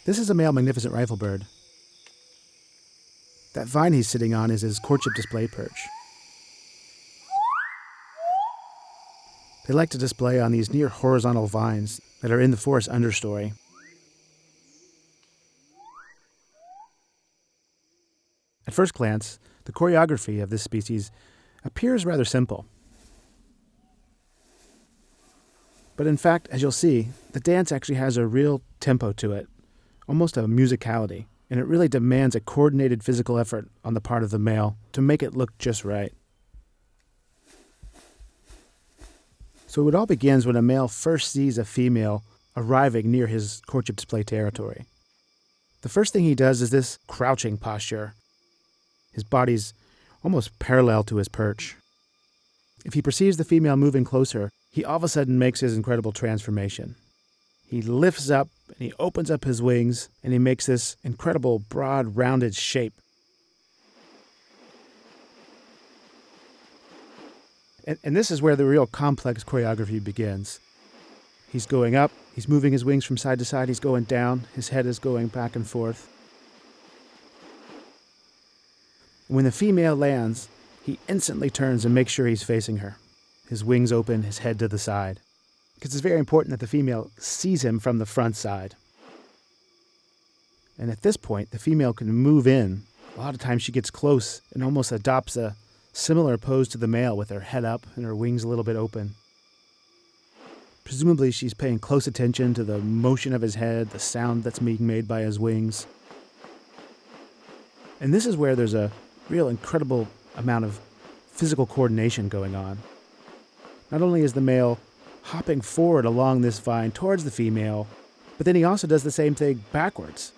This is a male Magnificent Riflebird. That vine he's sitting on is his courtship display perch. They like to display on these near horizontal vines that are in the forest understory. At first glance, the choreography of this species appears rather simple. But in fact, as you'll see, the dance actually has a real tempo to it, almost a musicality, and it really demands a coordinated physical effort on the part of the male to make it look just right. So it all begins when a male first sees a female arriving near his courtship display territory. The first thing he does is this crouching posture. His body's almost parallel to his perch. If he perceives the female moving closer, he all of a sudden makes his incredible transformation. He lifts up and he opens up his wings and he makes this incredible broad, rounded shape. And this is where the real complex choreography begins. He's going up, he's moving his wings from side to side, he's going down, his head is going back and forth. When the female lands, he instantly turns and makes sure he's facing her. His wings open, his head to the side. Because it's very important that the female sees him from the front side. And at this point, the female can move in. A lot of times she gets close and almost adopts a similar pose to the male with her head up and her wings a little bit open. Presumably she's paying close attention to the motion of his head, the sound that's being made by his wings. And this is where there's a real incredible amount of physical coordination going on. Not only is the male hopping forward along this vine towards the female, but then he also does the same thing backwards,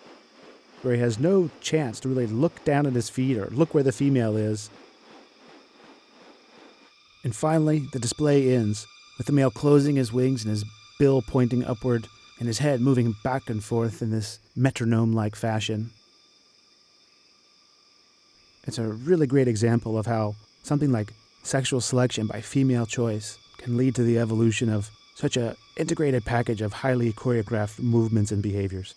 where he has no chance to really look down at his feet or look where the female is. And finally, the display ends with the male closing his wings and his bill pointing upward and his head moving back and forth in this metronome-like fashion. It's a really great example of how something like sexual selection by female choice can lead to the evolution of such an integrated package of highly choreographed movements and behaviors.